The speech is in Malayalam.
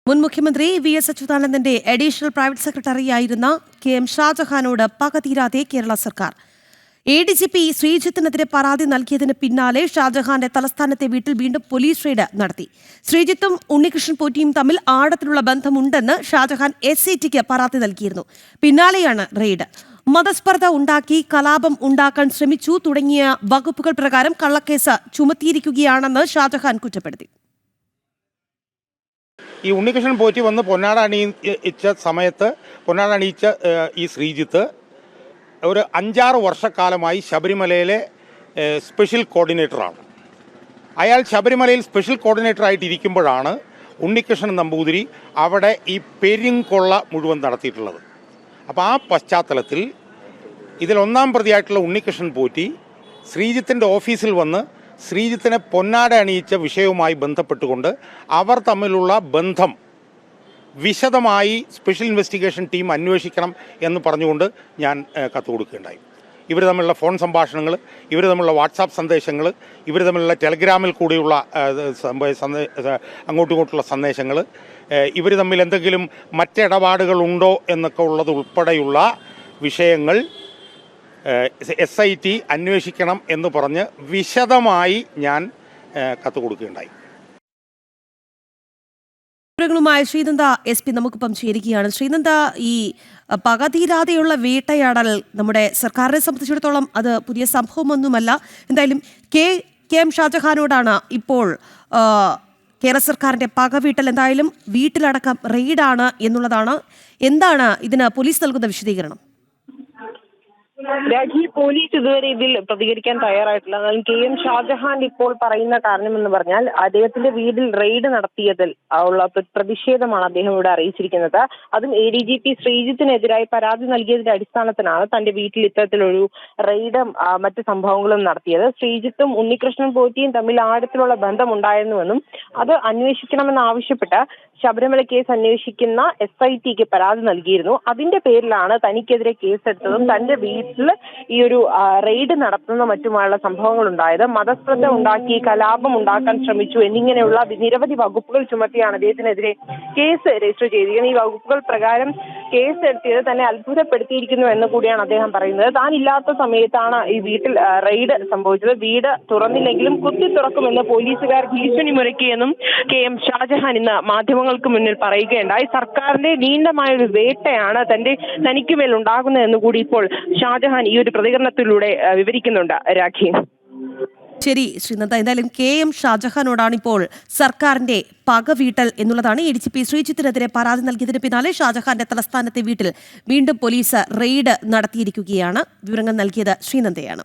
മുൻ മുഖ്യമന്ത്രി വി.എസ്. അച്യുതാനന്ദന്റെ അഡീഷണൽ പ്രൈവറ്റ് സെക്രട്ടറിയായിരുന്ന കെ.എം. ഷാജഹാനോട് പക തീരാതെ കേരള സർക്കാർ. എ.ഡി.ജി.പി ശ്രീജിത്തിനെതിരെ പരാതി നൽകിയതിന് പിന്നാലെ ഷാജഹാന്റെ തലസ്ഥാനത്തെ വീട്ടിൽ വീണ്ടും പോലീസ് റെയ്ഡ് നടത്തി. ശ്രീജിത്തും ഉണ്ണികൃഷ്ണൻ പോറ്റിയും തമ്മിൽ ആഴത്തിലുള്ള ബന്ധമുണ്ടെന്ന് ഷാജഹാൻ എസ്.ഐ.ടിക്ക് പരാതി നൽകിയിരുന്നു. പിന്നാലെയാണ് റെയ്ഡ്. മതസ്പർദ്ധ ഉണ്ടാക്കി കലാപം ഉണ്ടാക്കാൻ ശ്രമിച്ചു തുടങ്ങിയ വകുപ്പുകൾ പ്രകാരം കള്ളക്കേസ് ചുമത്തിയിരിക്കുകയാണെന്ന് ഷാജഹാൻ കുറ്റപ്പെടുത്തി. ഈ ഉണ്ണികൃഷ്ണൻ പോറ്റി വന്ന് പൊന്നാട അണിയിച്ച ഈ ശ്രീജിത്ത് ഒരു 5-6 വർഷക്കാലമായി ശബരിമലയിലെ സ്പെഷ്യൽ കോർഡിനേറ്ററാണ്. അയാൾ ശബരിമലയിൽ സ്പെഷ്യൽ കോർഡിനേറ്ററായിട്ടിരിക്കുമ്പോഴാണ് ഉണ്ണികൃഷ്ണൻ നമ്പൂതിരി അവിടെ ഈ പെരുങ്കൊള്ള മുഴുവൻ നടത്തിയിട്ടുള്ളത്. അപ്പോൾ ആ പശ്ചാത്തലത്തിൽ ഇതിൽ 1-ാം പ്രതിയായിട്ടുള്ള ഉണ്ണികൃഷ്ണൻ പോറ്റി ശ്രീജിത്തിൻ്റെ ഓഫീസിൽ വന്ന് ശ്രീജിത്തിനെ പൊന്നാട അണിയിച്ച വിഷയവുമായി ബന്ധപ്പെട്ടുകൊണ്ട് അവർ തമ്മിലുള്ള ബന്ധം വിശദമായി സ്പെഷ്യൽ ഇൻവെസ്റ്റിഗേഷൻ ടീം അന്വേഷിക്കണം എന്ന് പറഞ്ഞുകൊണ്ട് ഞാൻ കത്ത് കൊടുക്കുകയുണ്ടായി. ഇവർ തമ്മിലുള്ള ഫോൺ സംഭാഷണങ്ങൾ, ഇവർ തമ്മിലുള്ള വാട്സാപ്പ് സന്ദേശങ്ങൾ, ഇവർ തമ്മിലുള്ള ടെലഗ്രാമിൽ കൂടിയുള്ള അങ്ങോട്ടും ഇങ്ങോട്ടുള്ള സന്ദേശങ്ങൾ, ഇവർ തമ്മിൽ എന്തെങ്കിലും മറ്റിടപാടുകളുണ്ടോ എന്നൊക്കെ ഉള്ളത് ഉൾപ്പെടെയുള്ള വിഷയങ്ങൾ SIT അന്വേഷിക്കണം എന്ന് പറഞ്ഞ് വിശദമായി ഞാൻ കത്ത് കൊടുക്കുകയുണ്ടായി. വിവരങ്ങളുമായി ശ്രീനന്ദ SP നമുക്കിപ്പം ചേരുകയാണ്. ശ്രീനന്ദ, ഈ പകതീരാതെയുള്ള വേട്ടയാടൽ നമ്മുടെ സർക്കാരിനെ സംബന്ധിച്ചിടത്തോളം അത് പുതിയ സംഭവമൊന്നുമല്ല. എന്തായാലും കെ.എം. ഷാജഹാനോടാണ് ഇപ്പോൾ കേരള സർക്കാരിന്റെ പകവീട്ടൽ. എന്തായാലും വീട്ടിലടക്കം റെയ്ഡാണ് എന്നുള്ളതാണ്. എന്താണ് ഇതിന് പോലീസ് നൽകുന്ന വിശദീകരണം? രാജി, പോലീസ് ഇതുവരെ ഇതിൽ പ്രതികരിക്കാൻ തയ്യാറായിട്ടില്ല. എന്നാൽ കെ.എം. ഷാജഹാൻ ഇപ്പോൾ പറയുന്ന കാരണമെന്ന് പറഞ്ഞാൽ അദ്ദേഹത്തിന്റെ വീട്ടിൽ റെയ്ഡ് നടത്തിയതിൽ ഉള്ള പ്രതിഷേധമാണ് അദ്ദേഹം ഇവിടെ അറിയിച്ചിരിക്കുന്നത്. അതും ADGP ശ്രീജിത്തിനെതിരായി പരാതി നൽകിയതിന്റെ അടിസ്ഥാനത്തിലാണ് തന്റെ വീട്ടിൽ ഇത്തരത്തിലൊരു റെയ്ഡും മറ്റ് സംഭവങ്ങളും നടത്തിയത്. ശ്രീജിത്തും ഉണ്ണികൃഷ്ണൻ പോറ്റിയും തമ്മിൽ ആഴത്തിലുള്ള ബന്ധമുണ്ടായിരുന്നുവെന്നും അത് അന്വേഷിക്കണമെന്നാവശ്യപ്പെട്ട് ശബരിമല കേസ് അന്വേഷിക്കുന്ന SITക്ക് പരാതി നൽകിയിരുന്നു. അതിന്റെ പേരിലാണ് തനിക്കെതിരെ കേസെടുത്തതും തന്റെ വീട്ടിൽ ഈ ഒരു റെയ്ഡ് നടത്തുന്ന മറ്റുമായുള്ള സംഭവങ്ങൾ ഉണ്ടായത്. മതസ്പർദ്ധ ഉണ്ടാക്കി കലാപം ഉണ്ടാക്കാൻ ശ്രമിച്ചു എന്നിങ്ങനെയുള്ള നിരവധി വകുപ്പുകൾ ചുമത്തിയാണ് അദ്ദേഹത്തിനെതിരെ കേസ് രജിസ്റ്റർ ചെയ്തിരിക്കുന്നത്. ഈ വകുപ്പുകൾ പ്രകാരം കേസ് എടുത്തിയത് തന്നെ അത്ഭുതപ്പെടുത്തിയിരിക്കുന്നു എന്ന് കൂടിയാണ് അദ്ദേഹം പറയുന്നത്. താൻ ഇല്ലാത്ത സമയത്താണ് ഈ വീട്ടിൽ റെയ്ഡ് സംഭവിച്ചത്. വീട് തുറന്നില്ലെങ്കിലും കുത്തി തുറക്കുമെന്ന് പോലീസുകാർ ഭീഷണി മുഴക്കിയെന്നും കെ.എം. ഷാജഹാൻ ഇന്ന് മാധ്യമങ്ങൾക്ക് മുന്നിൽ പറയുകയുണ്ടായി. സർക്കാരിന്റെ നീണ്ടമായൊരു വേട്ടയാണ് തനിക്കുമേൽ ഉണ്ടാകുന്നതെന്ന് കൂടി ഇപ്പോൾ ഷാജഹാൻ ഈ ഒരു പ്രതികരണത്തിലൂടെ വിവരിക്കുന്നുണ്ട്. രാഖി, ശരി ശ്രീനന്ദ. എന്തായാലും കെ.എം. ഷാജഹാനോടാണ് ഇപ്പോൾ സർക്കാരിന്റെ പകവീട്ടൽ എന്നുള്ളതാണ്. ADGP ശ്രീജിത്തിനെതിരെ പരാതി നൽകിയതിന് പിന്നാലെ ഷാജഹാന്റെ തലസ്ഥാനത്തെ വീട്ടിൽ വീണ്ടും പോലീസ് റെയ്ഡ് നടത്തിയിരിക്കുകയാണ്. വിവരങ്ങൾ നൽകിയത് ശ്രീനന്ദയാണ്.